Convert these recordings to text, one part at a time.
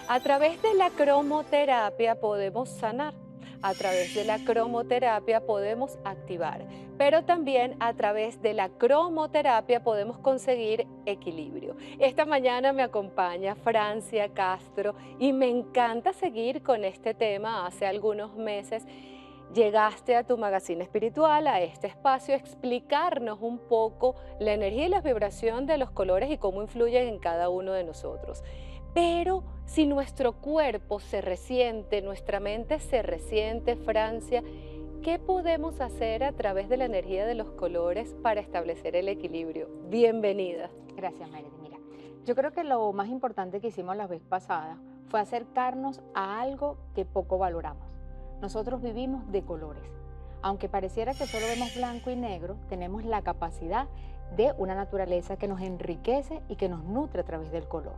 A través de la cromoterapia podemos sanar, a través de la cromoterapia podemos activar, pero también a través de la cromoterapia podemos conseguir equilibrio. Esta mañana me acompaña Francia Castro y me encanta seguir con este tema. Hace algunos meses llegaste a tu magazine espiritual, a este espacio, a explicarnos un poco la energía y la vibración de los colores y cómo influyen en cada uno de nosotros. Pero si nuestro cuerpo se resiente, nuestra mente se resiente, Francia, ¿qué podemos hacer a través de la energía de los colores para establecer el equilibrio? Bienvenida. Gracias, Meredith. Mira, yo creo que lo más importante que hicimos la vez pasada fue acercarnos a algo que poco valoramos. Nosotros vivimos de colores. Aunque pareciera que solo vemos blanco y negro, tenemos la capacidad de una naturaleza que nos enriquece y que nos nutre a través del color.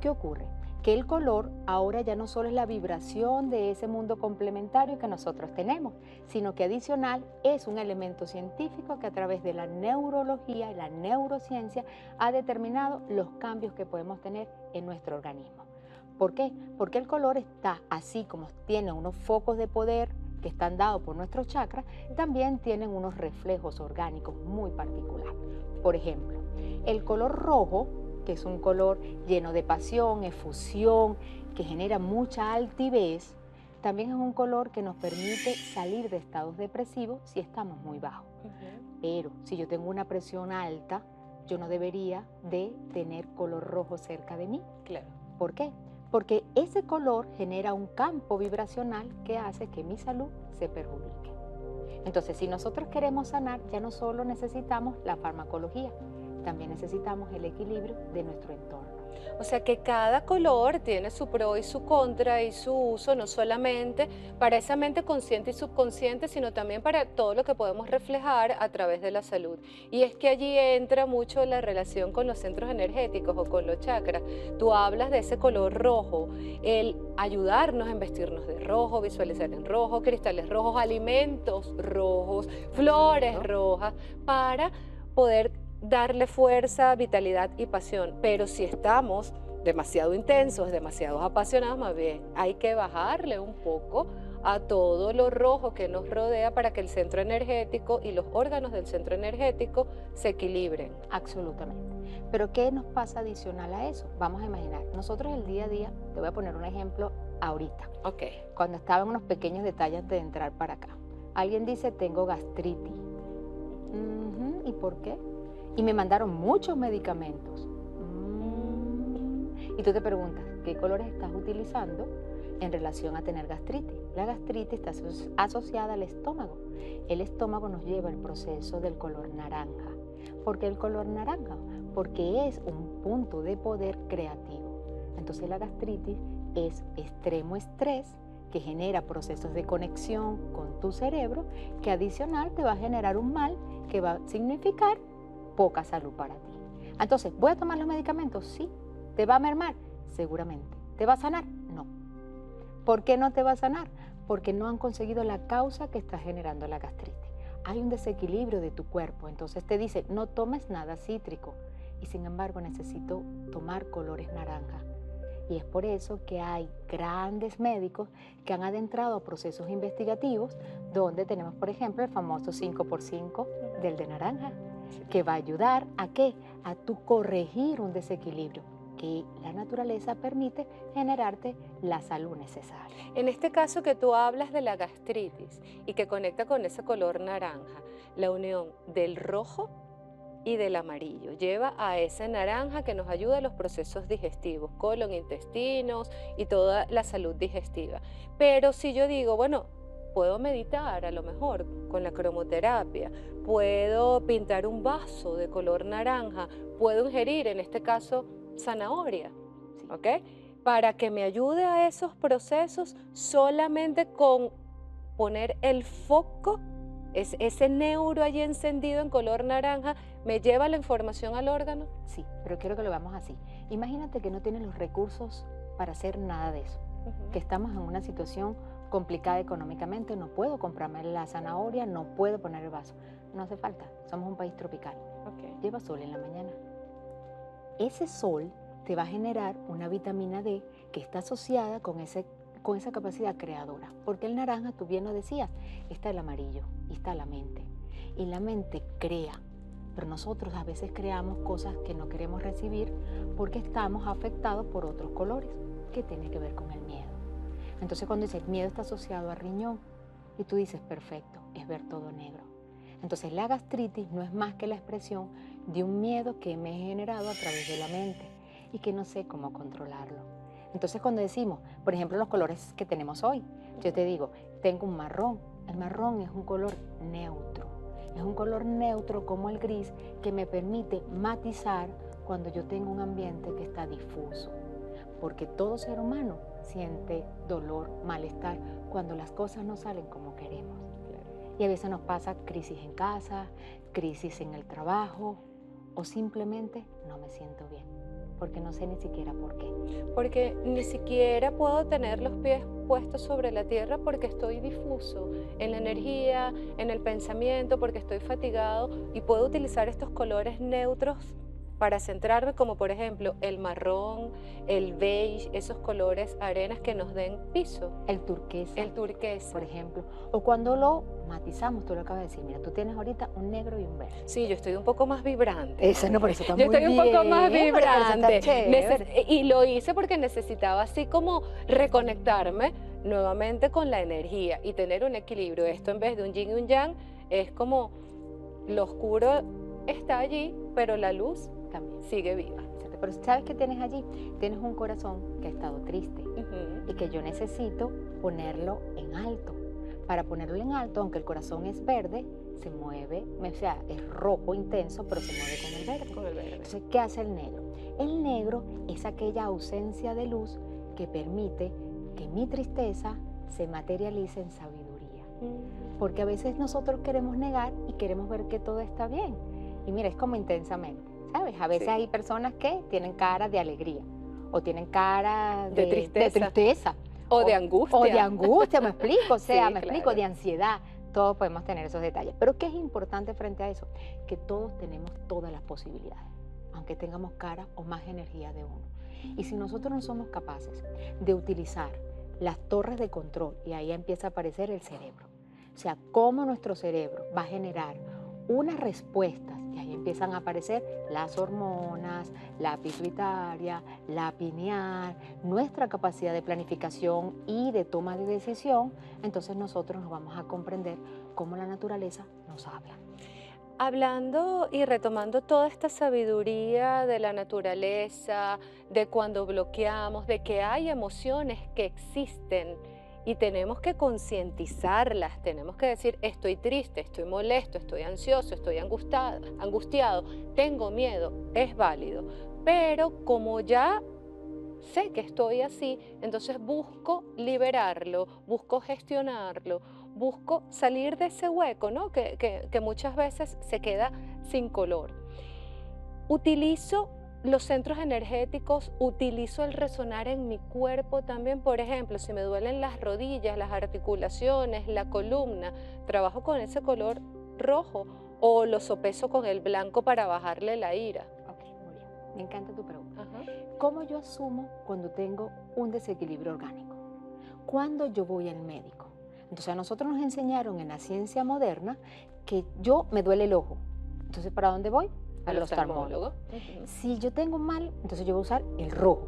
¿Qué ocurre? Que el color ahora ya no solo es la vibración de ese mundo complementario que nosotros tenemos, sino que adicional es un elemento científico que a través de la neurología y la neurociencia ha determinado los cambios que podemos tener en nuestro organismo. ¿Por qué? Porque el color está, así como tiene unos focos de poder que están dados por nuestros chakras, también tienen unos reflejos orgánicos muy particulares. Por ejemplo, el color rojo, que es un color lleno de pasión, efusión, que genera mucha altivez, también es un color que nos permite salir de estados depresivos si estamos muy bajos. Pero si yo tengo una presión alta, yo no debería de tener color rojo cerca de mí. Claro. ¿Por qué? Porque ese color genera un campo vibracional que hace que mi salud se perjudique. Entonces, si nosotros queremos sanar, ya no solo necesitamos la farmacología, también necesitamos el equilibrio de nuestro entorno. O sea que cada color tiene su pro y su contra y su uso, no solamente para esa mente consciente y subconsciente, sino también para todo lo que podemos reflejar a través de la salud. Y es que allí entra mucho la relación con los centros energéticos o con los chakras. Tú hablas de ese color rojo, el ayudarnos a vestirnos de rojo, visualizar en rojo, cristales rojos, alimentos rojos, flores Absoluto. rojas, para poder darle fuerza, vitalidad y pasión. Pero si estamos demasiado intensos, demasiado apasionados, más bien hay que bajarle un poco a todo lo rojo que nos rodea para que el centro energético y los órganos del centro energético se equilibren. Absolutamente. Pero ¿qué nos pasa adicional a eso? Vamos a imaginar, nosotros el día a día, te voy a poner un ejemplo ahorita, Ok. cuando estaba en unos pequeños detalles de entrar para acá. Alguien dice, tengo gastritis. ¿Y por qué? Y me mandaron muchos medicamentos. Y tú te preguntas, ¿qué colores estás utilizando en relación a tener gastritis? La gastritis está asociada al estómago. El estómago nos lleva al proceso del color naranja. ¿Por qué el color naranja? Porque es un punto de poder creativo. Entonces la gastritis es extremo estrés que genera procesos de conexión con tu cerebro, que adicional te va a generar un mal que va a significar poca salud para ti. Entonces, ¿voy a tomar los medicamentos? Sí. ¿Te va a mermar? Seguramente. ¿Te va a sanar? No. ¿Por qué no te va a sanar? Porque no han conseguido la causa que está generando la gastritis. Hay un desequilibrio de tu cuerpo, entonces te dice, no tomes nada cítrico. Y sin embargo, necesito tomar colores naranja. Y es por eso que hay grandes médicos que han adentrado a procesos investigativos donde tenemos, por ejemplo, el famoso 5x5 del de naranja, que va a ayudar a ¿qué? A tu corregir un desequilibrio que la naturaleza permite generarte la salud necesaria. En este caso que tú hablas de la gastritis y que conecta con ese color naranja, la unión del rojo y del amarillo lleva a ese naranja que nos ayuda a los procesos digestivos, colon, intestinos y toda la salud digestiva. Pero si yo digo, bueno, puedo meditar a lo mejor con la cromoterapia, puedo pintar un vaso de color naranja, puedo ingerir, en este caso, zanahoria, Sí. ¿ok? Para que me ayude a esos procesos solamente con poner el foco, ese neuro allí encendido en color naranja, me lleva la información al órgano. Sí, pero quiero que lo veamos así. Imagínate que no tienes los recursos para hacer nada de eso, que estamos en una situación complicada económicamente, no puedo comprarme la zanahoria, no puedo poner el vaso. No hace falta, somos un país tropical. Ok. Lleva sol en la mañana. Ese sol te va a generar una vitamina D que está asociada con esa capacidad creadora. Porque el naranja, tú bien lo decías, está el amarillo y está la mente. Y la mente crea, pero nosotros a veces creamos cosas que no queremos recibir porque estamos afectados por otros colores, que tiene que ver con el miedo. Entonces cuando dice el miedo está asociado al riñón, y tú dices, perfecto, es ver todo negro. Entonces la gastritis no es más que la expresión de un miedo que me he generado a través de la mente y que no sé cómo controlarlo. Entonces cuando decimos, por ejemplo, los colores que tenemos hoy, yo te digo, tengo un marrón. El marrón es un color neutro. Es un color neutro como el gris que me permite matizar cuando yo tengo un ambiente que está difuso. Porque todo ser humano siente dolor, malestar, cuando las cosas no salen como queremos. Y a veces nos pasa crisis en casa, crisis en el trabajo, o simplemente no me siento bien, porque no sé ni siquiera por qué. Porque ni siquiera puedo tener los pies puestos sobre la tierra porque estoy difuso en la energía, en el pensamiento, porque estoy fatigado y puedo utilizar estos colores neutros para centrarme, como por ejemplo el marrón, el beige, esos colores arenas que nos den piso. El turquesa. El turquesa. Por ejemplo. O cuando lo matizamos, tú lo acabas de decir, mira, tú tienes ahorita un negro y un verde. Sí, yo estoy un poco más vibrante. Eso no, por eso está yo muy estoy un poco más vibrante. Chévere. Y lo hice porque necesitaba así como reconectarme nuevamente con la energía y tener un equilibrio. Esto en vez de un yin y un yang, es como lo oscuro está allí, pero la luz también sigue viva. Pero ¿sabes qué tienes allí? Tienes un corazón que ha estado triste y que yo necesito ponerlo en alto. Para ponerlo en alto, aunque el corazón es verde, se mueve, o sea, es rojo intenso, pero se mueve con el verde. Con el verde. Entonces, ¿qué hace el negro? El negro es aquella ausencia de luz que permite que mi tristeza se materialice en sabiduría. Porque a veces nosotros queremos negar y queremos ver que todo está bien. Y mira, es como intensamente, ¿sabes? A veces hay personas que tienen cara de alegría o tienen cara de tristeza. O de angustia. O de angustia, me explico, o sea, Sí, me explico, claro. de ansiedad. Todos podemos tener esos detalles. Pero ¿qué es importante frente a eso? Que todos tenemos todas las posibilidades, aunque tengamos cara o más energía de uno. Y si nosotros no somos capaces de utilizar las torres de control, y ahí empieza a aparecer el cerebro, o sea, cómo nuestro cerebro va a generar unas respuestas, y ahí empiezan a aparecer las hormonas, la pituitaria, la pineal, nuestra capacidad de planificación y de toma de decisión, entonces nosotros nos vamos a comprender cómo la naturaleza nos habla. Hablando y retomando toda esta sabiduría de la naturaleza, de cuando bloqueamos, de que hay emociones que existen y tenemos que concientizarlas, tenemos que decir, estoy triste, estoy molesto, estoy ansioso, estoy angustiado, tengo miedo, es válido. Pero como ya sé que estoy así, entonces busco liberarlo, busco gestionarlo, busco salir de ese hueco, ¿no? que muchas veces se queda sin color. Utilizo los centros energéticos, utilizo el resonar en mi cuerpo también. Por ejemplo, si me duelen las rodillas, las articulaciones, la columna, trabajo con ese color rojo o lo sopeso con el blanco para bajarle la ira. Ok, muy bien. Me encanta tu pregunta. Ajá. ¿Cómo yo asumo cuando tengo un desequilibrio orgánico? ¿Cuándo yo voy al médico? Entonces a nosotros nos enseñaron en la ciencia moderna que yo me duele el ojo. Entonces, ¿para dónde voy? Al oftalmólogo. Si yo tengo un mal, entonces yo voy a usar el rojo.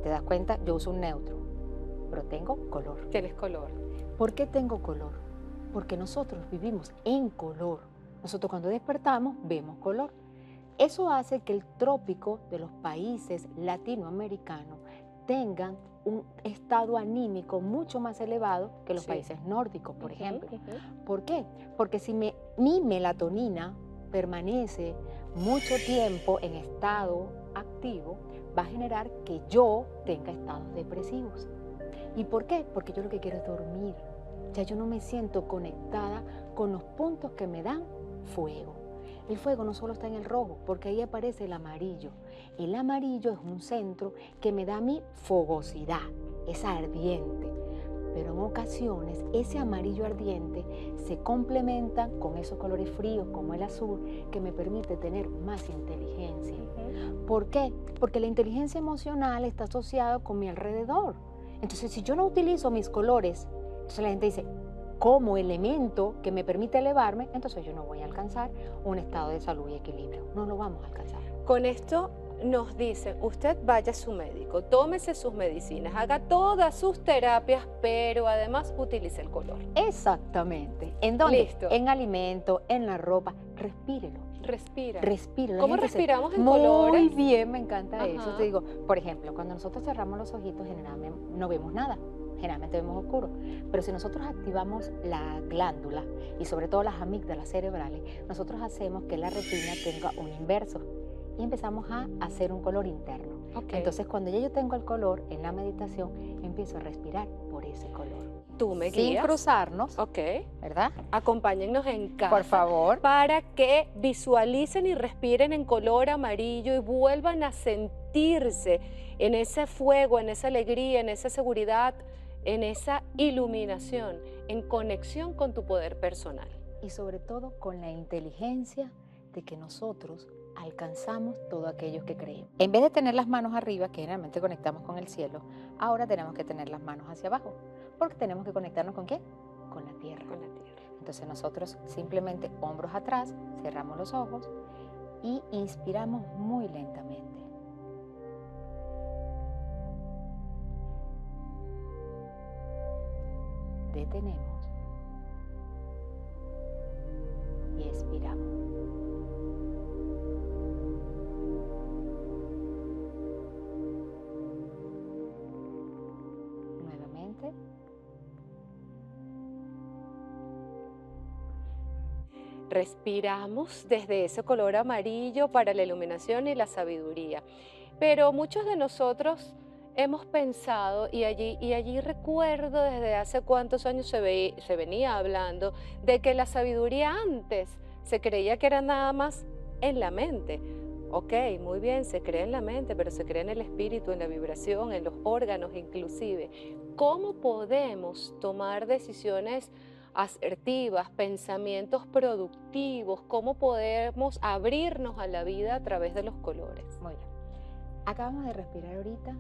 ¿Te das cuenta? Yo uso un neutro, pero tengo color. Tienes color. ¿Por qué tengo color? Porque nosotros vivimos en color. Nosotros cuando despertamos vemos color. Eso hace que el trópico de los países latinoamericanos tengan un estado anímico mucho más elevado que los países nórdicos, por ejemplo. ¿Por qué? Porque si mi melatonina permanece mucho tiempo en estado activo, va a generar que yo tenga estados depresivos. ¿Y por qué? Porque yo lo que quiero es dormir. Ya yo no me siento conectada con los puntos que me dan fuego. El fuego no solo está en el rojo, porque ahí aparece el amarillo. El amarillo es un centro que me da mi fogosidad, es ardiente. Pero en ocasiones ese amarillo ardiente se complementa con esos colores fríos como el azul que me permite tener más inteligencia. ¿Por qué? Porque la inteligencia emocional está asociada con mi alrededor. Entonces, si yo no utilizo mis colores, entonces la gente dice, como elemento que me permite elevarme, entonces yo no voy a alcanzar un estado de salud y equilibrio. No lo vamos a alcanzar. Con esto nos dicen, usted vaya a su médico, tómese sus medicinas, haga todas sus terapias, pero además utilice el color. Exactamente. ¿En dónde? Listo. En alimento, en la ropa. Respírelo. Respira. Respírelo. ¿Cómo respiramos en colores? Muy bien, me encanta Ajá. eso. Te digo, por ejemplo, cuando nosotros cerramos los ojitos, generalmente no vemos nada. Generalmente vemos oscuro. Pero si nosotros activamos la glándula y sobre todo las amígdalas cerebrales, nosotros hacemos que la retina tenga un inverso y empezamos a hacer un color interno. Okay. Entonces, cuando ya yo tengo el color en la meditación, empiezo a respirar por ese color. Tú me Sin guías. cruzarnos, Ok. ¿verdad? Acompáñennos en casa. Por favor. Para que visualicen y respiren en color amarillo y vuelvan a sentirse en ese fuego, en esa alegría, en esa seguridad, en esa iluminación, en conexión con tu poder personal. Y sobre todo con la inteligencia de que nosotros alcanzamos todo aquello que creemos. En vez de tener las manos arriba, que generalmente conectamos con el cielo, ahora tenemos que tener las manos hacia abajo, porque tenemos que conectarnos ¿con qué? Con la tierra. Con la tierra. Entonces nosotros simplemente hombros atrás, cerramos los ojos y inspiramos muy lentamente. Detenemos y expiramos. Nuevamente. Respiramos desde ese color amarillo para la iluminación y la sabiduría. Pero muchos de nosotros hemos pensado, y allí recuerdo desde hace cuántos años se venía hablando, de que la sabiduría antes se creía que era nada más en la mente. Ok, muy bien, se cree en la mente, pero se cree en el espíritu, en la vibración, en los órganos inclusive. ¿Cómo podemos tomar decisiones asertivas, pensamientos productivos? ¿Cómo podemos abrirnos a la vida a través de los colores? Muy bien. Acabamos de respirar ahorita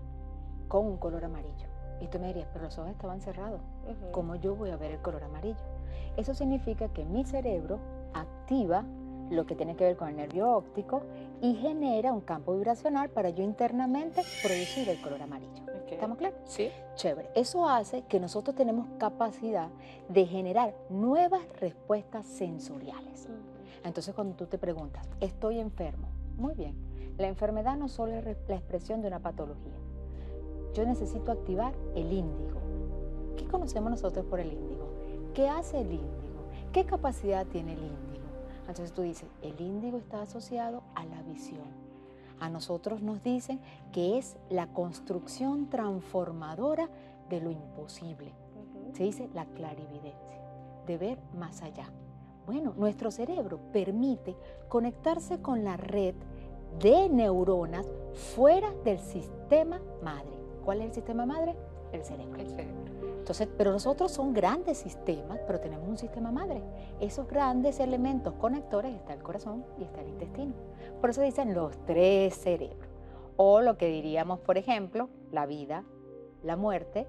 con un color amarillo. Y tú me dirías, pero los ojos estaban cerrados. ¿Cómo yo voy a ver el color amarillo? Eso significa que mi cerebro activa lo que tiene que ver con el nervio óptico y genera un campo vibracional para yo internamente producir el color amarillo. Okay. ¿Estamos claros? Sí. Chévere. Eso hace que nosotros tenemos capacidad de generar nuevas respuestas sensoriales. Entonces, cuando tú te preguntas, ¿estoy enfermo? Muy bien. La enfermedad no solo es la expresión de una patología. Yo necesito activar el índigo. ¿Qué conocemos nosotros por el índigo? ¿Qué hace el índigo? ¿Qué capacidad tiene el índigo? Entonces tú dices, el índigo está asociado a la visión. A nosotros nos dicen que es la construcción transformadora de lo imposible. Se dice la clarividencia, de ver más allá. Bueno, nuestro cerebro permite conectarse con la red de neuronas fuera del sistema madre. ¿Cuál es el sistema madre? El cerebro. El cerebro. Entonces, pero nosotros son grandes sistemas, pero tenemos un sistema madre. Esos grandes elementos conectores está el corazón y está el intestino. Por eso dicen los tres cerebros. O lo que diríamos, por ejemplo, la vida, la muerte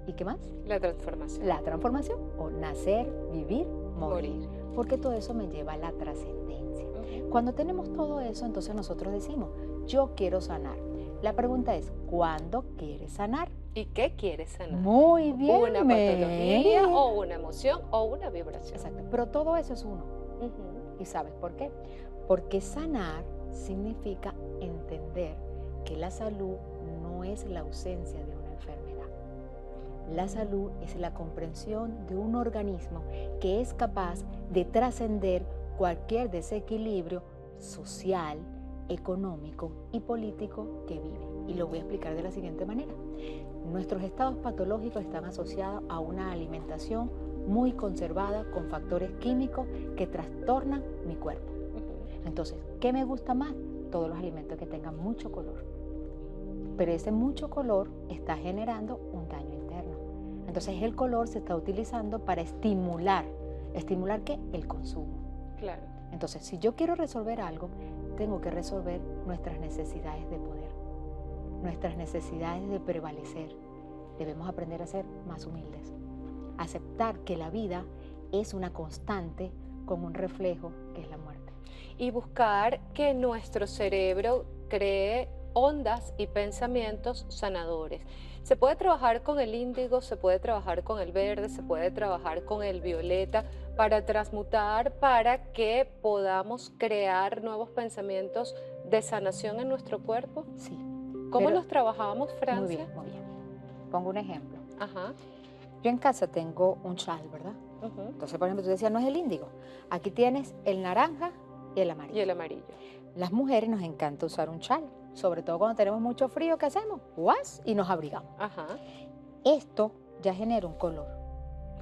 y ¿qué más? La transformación. La transformación o nacer, vivir, morir. Porque todo eso me lleva a la trascendencia. Cuando tenemos todo eso, entonces nosotros decimos, yo quiero sanar. La pregunta es, ¿cuándo quieres sanar? ¿Y qué quieres sanar? Muy bien. Una patología o una emoción o una vibración. Exacto, pero todo eso es uno. ¿Y sabes por qué? Porque sanar significa entender que la salud no es la ausencia de una enfermedad. La salud es la comprensión de un organismo que es capaz de trascender cualquier desequilibrio social, económico y político que vive. Y lo voy a explicar de la siguiente manera. Nuestros estados patológicos están asociados a una alimentación muy conservada con factores químicos que trastornan mi cuerpo. Entonces, ¿qué me gusta más? Todos los alimentos que tengan mucho color. Pero ese mucho color está generando un daño interno. Entonces, el color se está utilizando para estimular. ¿Estimular qué? El consumo. Claro. Entonces, si yo quiero resolver algo, tengo que resolver nuestras necesidades de poder, nuestras necesidades de prevalecer. Debemos aprender a ser más humildes, aceptar que la vida es una constante con un reflejo que es la muerte. Y buscar que nuestro cerebro cree ondas y pensamientos sanadores. Se puede trabajar con el índigo, se puede trabajar con el verde, se puede trabajar con el violeta para transmutar, para que podamos crear nuevos pensamientos de sanación en nuestro cuerpo. Sí. ¿Cómo Pero los trabajamos, muy Francia? bien, muy bien. Pongo un ejemplo. Ajá. Yo en casa tengo un chal, ¿verdad? Ujú. Entonces, por ejemplo, tú decías, no es el índigo. Aquí tienes el naranja y el amarillo. Y el amarillo. Las mujeres nos encanta usar un chal, sobre todo cuando tenemos mucho frío, ¿qué hacemos? ¡Guas! Y nos abrigamos. Ajá. Esto ya genera un color,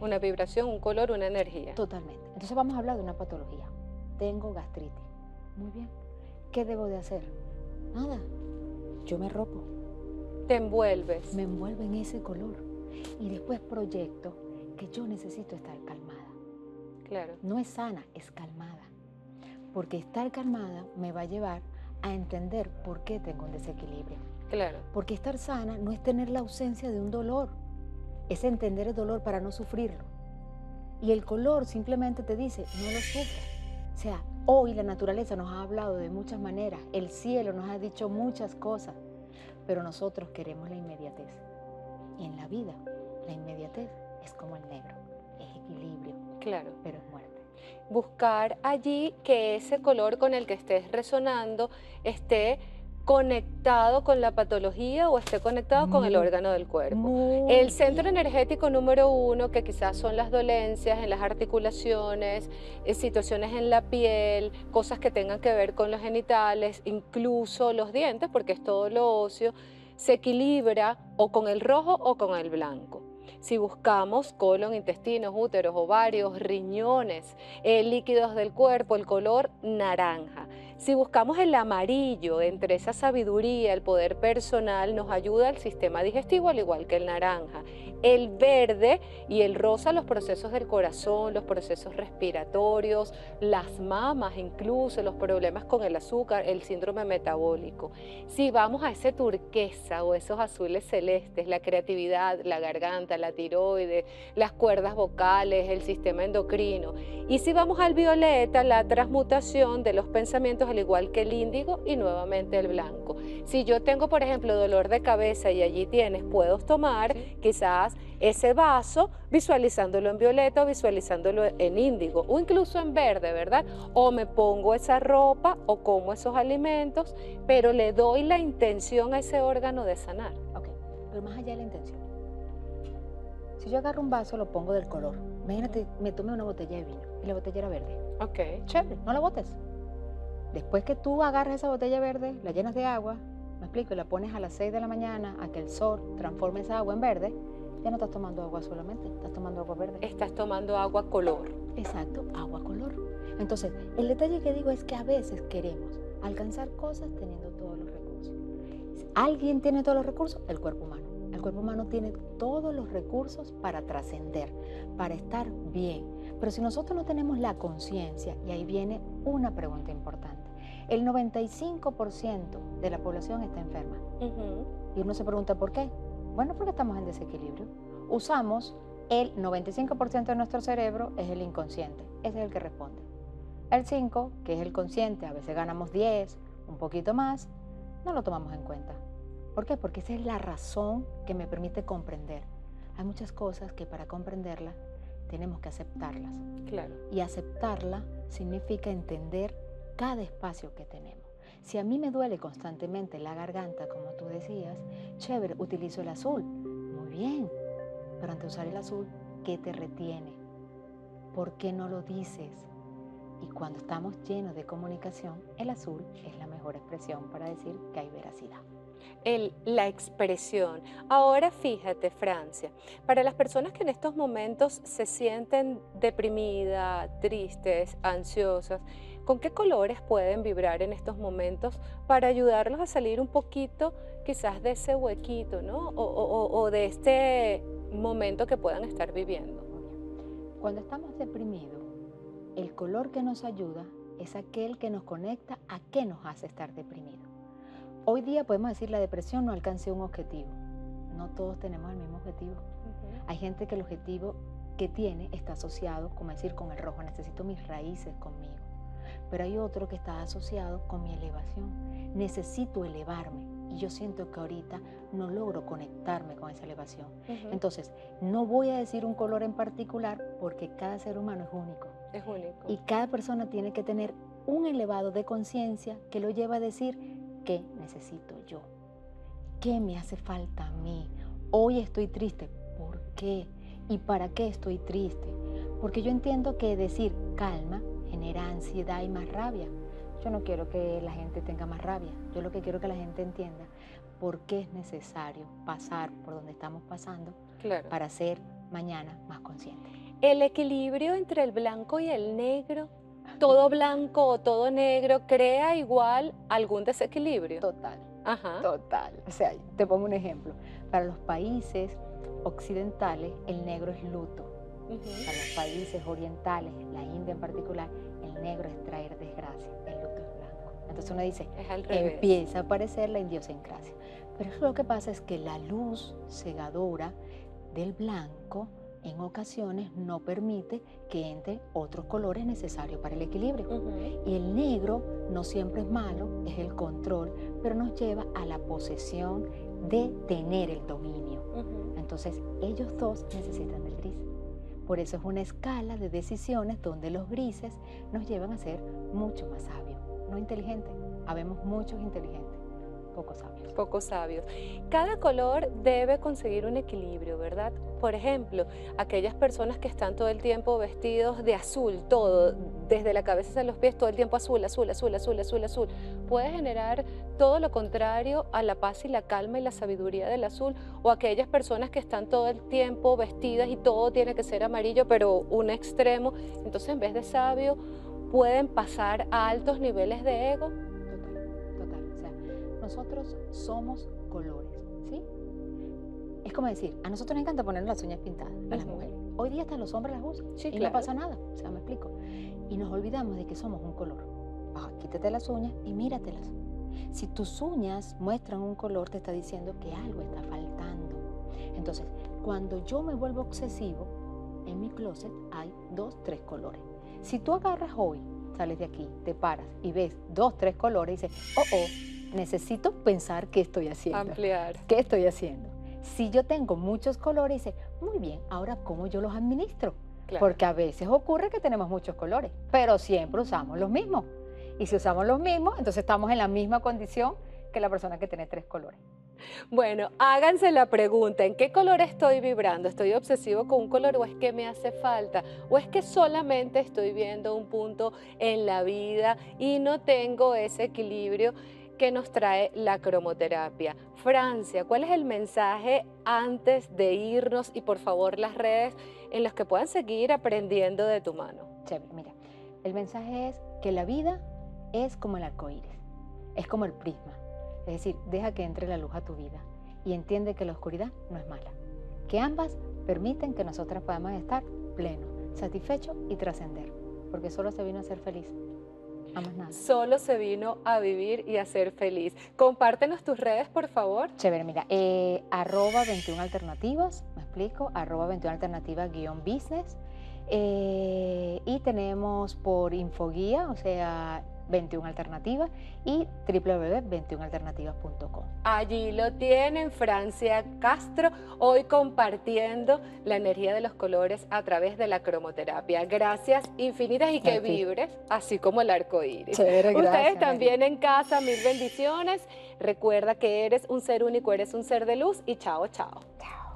Una vibración, un color, una energía. totalmente. Entonces vamos a hablar de una patología. Tengo gastritis. Muy bien. ¿Qué debo de hacer? Nada. Yo me arropo, Te envuelves. me envuelvo en ese color y después proyecto que yo necesito estar calmada. Claro. No es sana, es calmada. Porque estar calmada me va a llevar a entender por qué tengo un desequilibrio. Claro. Porque estar sana no es tener la ausencia de un dolor, es entender el dolor para no sufrirlo. Y el color simplemente te dice, no lo sufras. O sea, hoy la naturaleza nos ha hablado de muchas maneras, el cielo nos ha dicho muchas cosas, pero nosotros queremos la inmediatez. Y en la vida, la inmediatez es como el negro, es equilibrio, Claro. pero es muerte. Buscar allí que ese color con el que estés resonando esté conectado con la patología o esté conectado con el Muy, órgano del cuerpo. muy El centro bien. energético número 1, que quizás son las dolencias en las articulaciones, situaciones en la piel, cosas que tengan que ver con los genitales, incluso los dientes, porque es todo lo óseo, se equilibra o con el rojo o con el blanco. Si buscamos colon, intestinos, úteros, ovarios, riñones, líquidos del cuerpo, el color naranja. Si buscamos el amarillo, entre esa sabiduría, el poder personal, nos ayuda al sistema digestivo, al igual que el naranja. El verde y el rosa, los procesos del corazón, los procesos respiratorios, las mamas incluso, los problemas con el azúcar, el síndrome metabólico. Si vamos a ese turquesa o esos azules celestes, la creatividad, la garganta, la tiroides, las cuerdas vocales, el sistema endocrino. Y si vamos al violeta, la transmutación de los pensamientos, al igual que el índigo y nuevamente el blanco. Si yo tengo, por ejemplo, dolor de cabeza y allí tienes, puedo tomar quizás ese vaso visualizándolo en violeta o visualizándolo en índigo o incluso en verde, ¿verdad? O me pongo esa ropa o como esos alimentos, pero le doy la intención a ese órgano de sanar. Ok, pero más allá de la intención. Si yo agarro un vaso, lo pongo del color. Imagínate, me tomé una botella de vino y la botella era verde. Ok. Chévere, no la botes. Después que tú agarras esa botella verde, la llenas de agua, me explico, y la pones a las 6 de la mañana a que el sol transforme esa agua en verde, ya no estás tomando agua solamente, estás tomando agua verde. Estás tomando agua color. Exacto, agua color. Entonces, el detalle que digo es que a veces queremos alcanzar cosas teniendo todos los recursos. ¿Alguien tiene todos los recursos? El cuerpo humano. El cuerpo humano tiene todos los recursos para trascender, para estar bien. Pero si nosotros no tenemos la conciencia, y ahí viene una pregunta importante, el 95% de la población está enferma. Y uno se pregunta ¿por qué? Bueno, porque estamos en desequilibrio. Usamos el 95% de nuestro cerebro, es el inconsciente, ese es el que responde. El 5%, que es el consciente, a veces ganamos 10, un poquito más, no lo tomamos en cuenta. ¿Por qué? Porque esa es la razón que me permite comprender. Hay muchas cosas que para comprenderlas tenemos que aceptarlas. Claro. Y aceptarla significa entender cada espacio que tenemos. Si a mí me duele constantemente la garganta, como tú decías, chévere, utilizo el azul. Muy bien, pero ante usar el azul, ¿qué te retiene? ¿Por qué no lo dices? Y cuando estamos llenos de comunicación, el azul es la mejor expresión para decir que hay veracidad. La expresión. Ahora fíjate, Francia, para las personas que en estos momentos se sienten deprimidas, tristes, ansiosas, ¿con qué colores pueden vibrar en estos momentos para ayudarlos a salir un poquito quizás de ese huequito, ¿no? O de este momento que puedan estar viviendo? Cuando estamos deprimidos, el color que nos ayuda es aquel que nos conecta a qué nos hace estar deprimido. Hoy día podemos decir la depresión no alcancé un objetivo. No todos tenemos el mismo objetivo. Hay gente que el objetivo que tiene está asociado, como decir, con el rojo, necesito mis raíces conmigo. Pero hay otro que está asociado con mi elevación. Necesito elevarme y yo siento que ahorita no logro conectarme con esa elevación. Entonces, no voy a decir un color en particular porque cada ser humano es único. Es único. Y cada persona tiene que tener un elevado de conciencia que lo lleva a decir qué necesito yo, qué me hace falta a mí. Hoy estoy triste, ¿por qué? ¿Y para qué estoy triste? Porque yo entiendo que decir calma genera ansiedad y más rabia. Yo no quiero que la gente tenga más rabia. Yo lo que quiero que la gente entienda por qué es necesario pasar por donde estamos pasando para ser mañana más conscientes. El equilibrio entre el blanco y el negro, todo blanco o todo negro, ¿crea igual algún desequilibrio? Total. Ajá. Total. O sea, te pongo un ejemplo. Para los países occidentales, el negro es luto. Para los países orientales, la India en particular, el negro es traer desgracia, el luto es blanco. Entonces uno dice, empieza a aparecer la idiosincrasia. Pero lo que pasa es que la luz cegadora del blanco en ocasiones no permite que entren otros colores necesarios para el equilibrio. Y el negro no siempre es malo, es el control, pero nos lleva a la posesión de tener el dominio. Entonces ellos dos necesitan del gris. Por eso es una escala de decisiones donde los grises nos llevan a ser mucho más sabios, no inteligentes. Habemos muchos inteligentes, pocos sabios. Pocos sabios. Cada color debe conseguir un equilibrio, ¿verdad? Por ejemplo, aquellas personas que están todo el tiempo vestidos de azul, todo, desde la cabeza hasta los pies, todo el tiempo azul, azul, azul, azul, azul, azul, puede generar todo lo contrario a la paz y la calma y la sabiduría del azul. O aquellas personas que están todo el tiempo vestidas y todo tiene que ser amarillo, pero un extremo, entonces en vez de sabio, pueden pasar a altos niveles de ego. Total. O sea, nosotros somos colores, ¿sí? Es como decir, a nosotros nos encanta ponernos las uñas pintadas a las mujeres. Hoy día hasta los hombres las usan y no pasa nada, o sea, me explico. Y nos olvidamos de que somos un color. Quítate las uñas y míratelas. Si tus uñas muestran un color, te está diciendo que algo está faltando. Entonces, cuando yo me vuelvo obsesivo, en mi closet hay 2, 3 colores. Si tú agarras hoy, sales de aquí, te paras y ves 2, 3 colores y dices, necesito pensar qué estoy haciendo. Ampliar. ¿Qué estoy haciendo? Si yo tengo muchos colores, dice, muy bien, ahora ¿cómo yo los administro? Porque a veces ocurre que tenemos muchos colores, pero siempre usamos los mismos. Y si usamos los mismos, entonces estamos en la misma condición que la persona que tiene 3 colores. Bueno, háganse la pregunta, ¿en qué color estoy vibrando? ¿Estoy obsesivo con un color o es que me hace falta? ¿O es que solamente estoy viendo un punto en la vida y no tengo ese equilibrio que nos trae la cromoterapia? Francia, ¿cuál es el mensaje antes de irnos? Y por favor las redes en las que puedan seguir aprendiendo de tu mano. Chévere, mira, el mensaje es que la vida es como el arco iris, es como el prisma. Es decir, deja que entre la luz a tu vida y entiende que la oscuridad no es mala. Que ambas permiten que nosotras podamos estar plenos, satisfechos y trascender, porque solo se vino a ser feliz. Más nada. Solo se vino a vivir y a ser feliz. Compártenos tus redes, por favor. Chévere, mira, @21alternativas, me explico, @21alternativas_business. Y tenemos por Infoguía, o sea, 21 Alternativas y www.21alternativas.com. Allí lo tienen, Francia Castro, hoy compartiendo la energía de los colores a través de la cromoterapia. Gracias infinitas y que vibres, así como el arco iris. Chévere, gracias, ustedes también en casa, mil bendiciones. Recuerda que eres un ser único, eres un ser de luz y chao, chao. Chao.